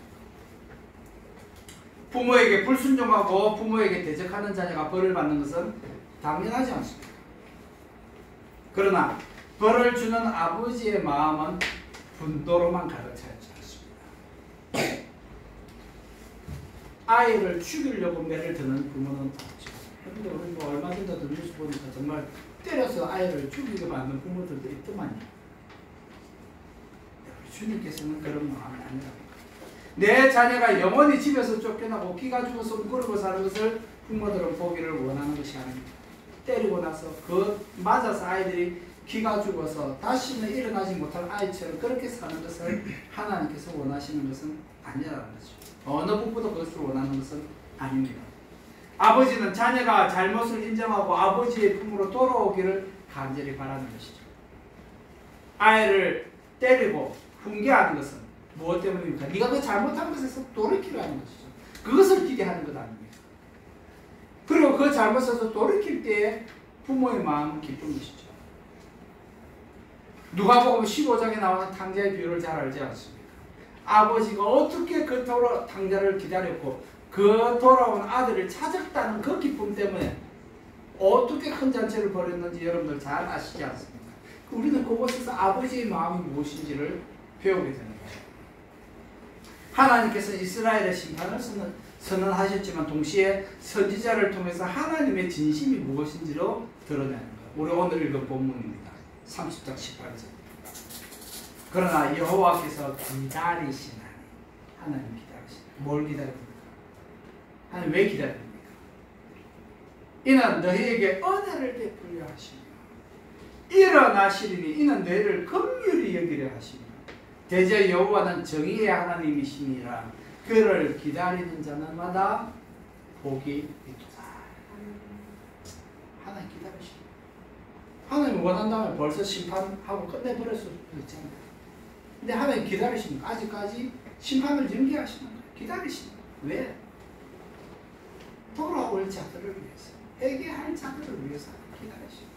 부모에게 불순종하고 부모에게 대적하는 자녀가 벌을 받는 것은 당연하지 않습니까? 그러나 벌을 주는 아버지의 마음은 분노로만 가득 차 있지 않습니다. 아이를 죽이려고 매를 드는 부모는 없죠. 그런데 우리 뭐 얼마 전에 뉴스 보니까 정말 때려서 아이를 죽이게 만든 부모들도 있더만요. 주님께서는 그런 마음이 아니라고. 내 자녀가 영원히 집에서 쫓겨나고 기가 죽어서 웅그러고 사는 것을 부모들은 보기를 원하는 것이 아닙니다. 때리고 나서 그 맞아서 아이들이 기가 죽어서 다시는 일어나지 못할 아이처럼 그렇게 사는 것을 하나님께서 원하시는 것은 아니라는 거죠. 어느 부부도 그것을 원하는 것은 아닙니다. 아버지는 자녀가 잘못을 인정하고 아버지의 품으로 돌아오기를 간절히 바라는 것이죠. 아이를 때리고 훈계하는 것은 무엇 때문입니까? 네가 그 잘못한 것에서 돌이키라는 것이죠. 그것을 기대하는 것 아닙니까? 그리고 그 잘못에서 돌이킬 때에 부모의 마음은 기쁜 것이죠. 누가복음 15장에 나오는 탕자의 비유를 잘 알지 않습니까? 아버지가 어떻게 그 탕자를 기다렸고 그 돌아온 아들을 찾았다는 그 기쁨 때문에 어떻게 큰 잔치를 벌였는지 여러분들 잘 아시지 않습니까? 우리는 그곳에서 아버지의 마음이 무엇인지를 배우게 되는 거예요. 하나님께서 이스라엘의 심판을 선언하셨지만 동시에 선지자를 통해서 하나님의 진심이 무엇인지로 드러내는 거예요. 우리 오늘 읽은 본문입니다. 30장 18절. 그러나 여호와께서 기다리시나니 하나님 기다리시나니 뭘 기다립니까? 하나님 왜 기다립니까? 이는 너희에게 은혜를 베풀려 하시며 일어나시리니 이는 너희를 긍휼히 여기려 하시며 대저 여호와는 정의의 하나님이시니라. 그를 기다리는 자마다 복이 있도다. 하나님 기다리시고 하나님 원한다면 벌써 심판하고 끝내버릴 수도 있잖아요. 근데 하나님 기다리십니까? 아직까지 심판을 연기하시는 거예요. 기다리십니다. 왜? 돌아올 자들을 위해서, 회개할 자들을 위해서 기다리십니다.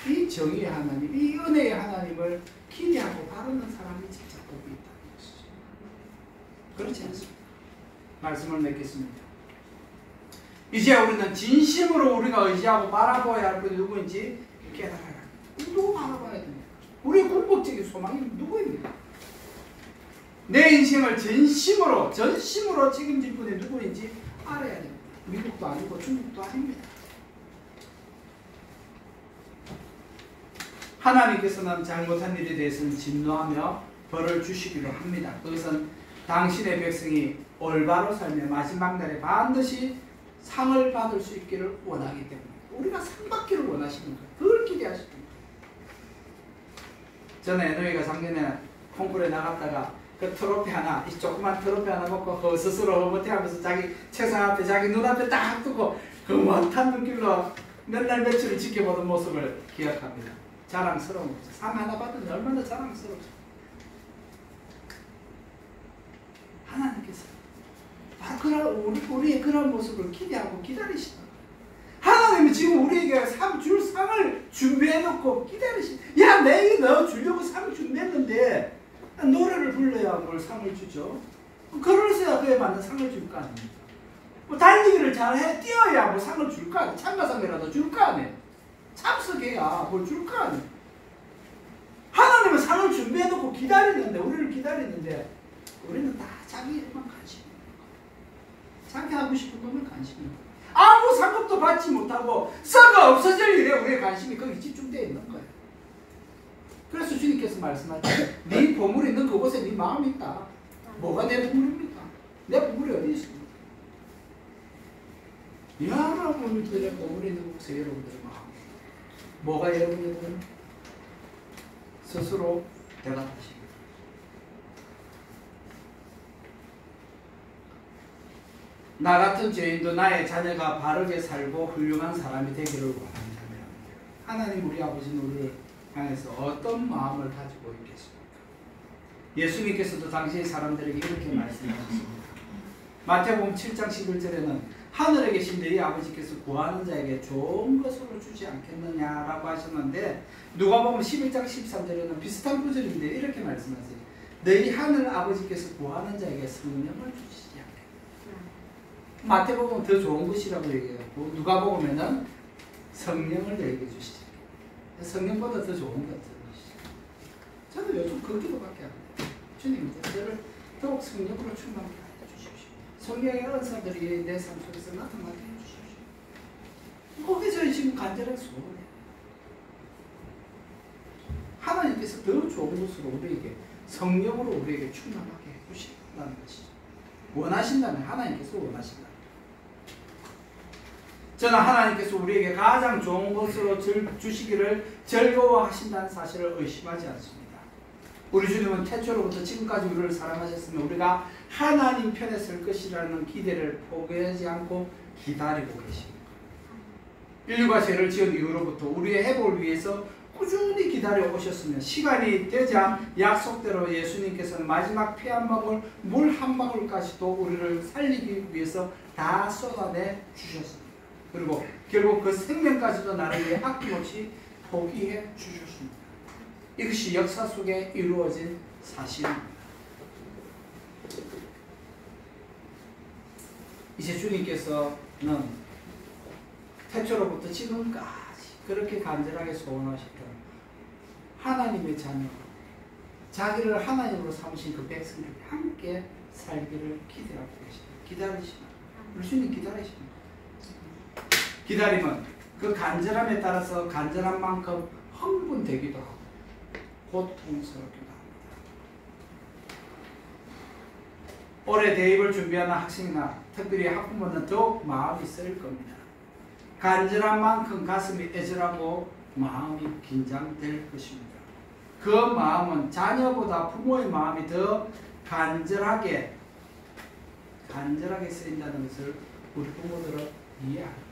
이 정의의 하나님, 이 은혜의 하나님을 기대하고 바르는 사람이 진짜 복이 있다는 것이죠. 그렇지 않습니까? 말씀을 맺겠습니다. 이제 우리는 진심으로 우리가 의지하고 바라봐야 할 분이 누구인지 깨달아야 합니다. 누구 바라봐야 됩니까? 우리의 궁극적인 소망이 누구입니까? 내 인생을 전심으로 책임질 분이 누구인지 알아야 됩니다. 미국도 아니고 중국도 아닙니다. 하나님께서는 잘못한 일에 대해서는 진노하며 벌을 주시기로 합니다. 그것은 당신의 백성이 올바로 살며 마지막 날에 반드시 상을 받을 수 있기를 원하기 때문에 우리가 상 받기를 원하시는 거예요. 그걸 기대하시는 거예요. 저는 애노이가 작년에 콩쿠르에 나갔다가 그 트로피 하나, 이 조그만 트로피 하나 먹고 그 스스로 흐뭇해하면서 자기 책상 앞에 자기 눈앞에 딱 두고 그 원탄 눈길로 몇 날 며칠을 지켜보던 모습을 기억합니다. 자랑스러운 거죠. 상 하나 받으면 얼마나 자랑스럽죠. 하나님께서 바로 우리의 그런 모습을 기대하고 기다리시는 거예요. 하나님은 지금 우리에게 줄 상을 준비해놓고 기다리시는 거예요. 야, 내게 너 주려고 상 준비했는데 노래를 불러야 뭘 상을 주죠. 그러서야 그에 맞는 상을 줄 거 아닙니까? 뭐 달리기를 잘해 뛰어야 뭐 상을 줄 거 아니에요. 참가상이라도 줄 거 아니에요. 참석해야 뭘 줄 거 아니에요. 하나님은 상을 준비해놓고 기다리는데 우리를 기다리는데 우리는 다 자기 일만 관심 있는 거예요. 자기 하고 싶은 것만 관심 있는 거예요. 아무 상급도 받지 못하고 썩어 없어질 일에 우리의 관심이 거기 집중되어 있는 거예요. 그래서 주님께서 말씀하시죠. 네 보물이 있는 그곳에 네 마음이 있다. 뭐가 내 보물입니까? 내 보물이 어디 있습니까? 여러분들의 보물이 있는 곳에 여러분들의 마음. 뭐가 여러분의 보물? 스스로 대답하십니다. 나 같은 죄인도 나의 자녀가 바르게 살고 훌륭한 사람이 되기를 원한다면 하나님 우리 아버지는 우리를 향해서 어떤 마음을 가지고 있겠습니까? 예수님께서도 당시의 사람들에게 이렇게 말씀하셨습니다. 마태복음 7장 11절에는 하늘에 계신 너희 아버지께서 구하는 자에게 좋은 것으로 주지 않겠느냐라고 하셨는데 누가복음 11장 13절에는 비슷한 구절인데 이렇게 말씀하세요. 너희 하늘 아버지께서 구하는 자에게 성령을 주시지 않겠느냐. 마태복음은 더 좋은 것이라고 얘기하고 누가복음에는 성령을 너희에게 주시지. 성령보다 더 좋은 것 같은 것이죠. 저는 요즘 그 기도밖에 안 해요. 주님, 저를 더욱 성령으로 충만하게 해주십시오. 성령의 은사들이 내 삶 속에서 나타나게 해주십시오. 그게 저희 지금 간절한 소원이에요. 하나님께서 더 좋은 것으로 우리에게 성령으로 우리에게 충만하게 해주신다는 것이죠. 원하신다면 하나님께서 원하신다. 저는 하나님께서 우리에게 가장 좋은 것으로 주시기를 즐거워하신다는 사실을 의심하지 않습니다. 우리 주님은 태초로부터 지금까지 우리를 사랑하셨으면 우리가 하나님 편에 설 것이라는 기대를 포기하지 않고 기다리고 계십니다. 인류가 죄를 지은 이후로부터 우리의 회복을 위해서 꾸준히 기다려 오셨으면 시간이 되자 약속대로 예수님께서는 마지막 피 한 방울, 물 한 방울까지도 우리를 살리기 위해서 다 쏟아내 주셨습니다. 그리고 결국 그 생명까지도 나를 위해 아낌없이 포기해 주셨습니다. 이것이 역사 속에 이루어진 사실입니다. 이제 주님께서는 태초로부터 지금까지 그렇게 간절하게 소원하셨던 하나님의 자녀, 자기를 하나님으로 삼으신 그 백성들이 함께 살기를 기대하고 계십니다. 기다리시면 우리 주님 기다리십니다. 기다림은 그 간절함에 따라서 간절한 만큼 흥분되기도 하고 고통스럽기도 합니다. 올해 대입을 준비하는 학생이나 특별히 학부모는 더욱 마음이 쓰일 겁니다. 간절한 만큼 가슴이 애절하고 마음이 긴장될 것입니다. 그 마음은 자녀보다 부모의 마음이 더 간절하게 쓰인다는 것을 우리 부모들은 이해합니다.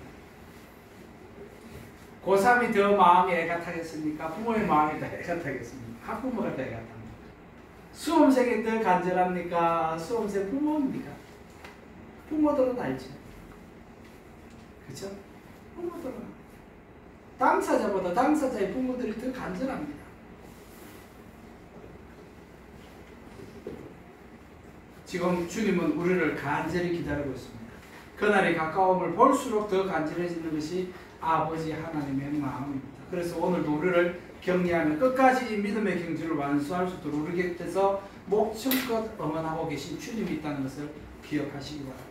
고3이 더 마음이 애가 타겠습니까? 부모의 마음이 더 애가 타겠습니까? 학부모가 더 애가 탑니다. 수험생이 더 간절합니까? 수험생 부모입니까? 부모들은 알죠. 그렇죠? 부모들은 당사자보다 당사자의 부모들이 더 간절합니다. 지금 주님은 우리를 간절히 기다리고 있습니다. 그날이 가까움을 볼수록 더 간절해지는 것이 아버지 하나님의 마음입니다. 그래서 오늘도 우리를 격려하며 끝까지 이 믿음의 경주를 완수할 수 있도록 우리 곁에서 목청껏 응원하고 계신 주님이 있다는 것을 기억하시기 바랍니다.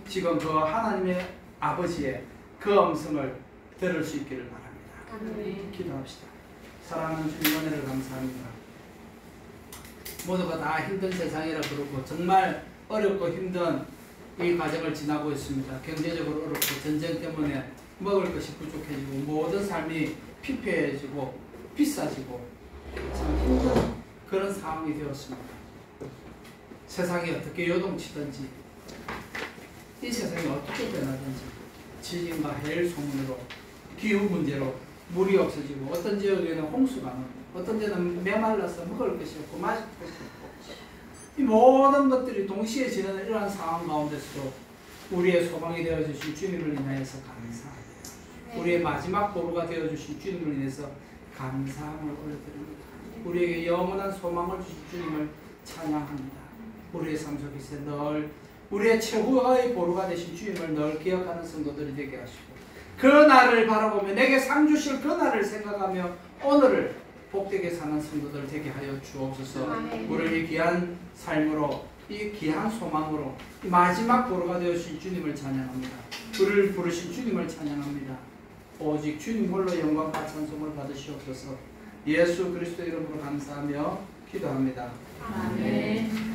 지금 그 하나님의 아버지의 그 음성을 들을 수 있기를 바랍니다. 기도합시다. 사랑하는 주님 은혜를 감사합니다. 모두가 다 힘든 세상이라 그러고 정말 어렵고 힘든 이 과정을 지나고 있습니다. 경제적으로 어렵고 전쟁 때문에 먹을 것이 부족해지고 모든 삶이 피폐해지고 비싸지고 참 힘든 그런 상황이 되었습니다. 세상이 어떻게 요동치든지 이 세상이 어떻게 변하든지 지진과 해일 소문으로 기후 문제로 물이 없어지고 어떤 지역에는 홍수가 나고 어떤 데는 메말라서 먹을 것이 없고 마실 것이 없고 이 모든 것들이 동시에 지나는 이러한 상황 가운데서도 우리의 소망이 되어주신 주님을 인하여서 감사합니다. 우리의 마지막 보루가 되어주신 주님을 인해서 감사함을 올려드립니다. 우리에게 영원한 소망을 주신 주님을 찬양합니다. 우리의 삶 속에서 늘 우리의 최후의 보루가 되신 주님을 늘 기억하는 성도들이 되게 하시고 그 날을 바라보며 내게 상 주실 그 날을 생각하며 오늘을 복되게 사는 성도들 되게 하여 주옵소서. 우리를 이 귀한 삶으로 이 귀한 소망으로 이 마지막 보루가 되어주신 주님을 찬양합니다. 우리를 부르신 주님을 찬양합니다. 오직 주님 홀로 영광과 찬송을 받으시옵소서. 예수 그리스도 이름으로 감사하며 기도합니다. 아멘.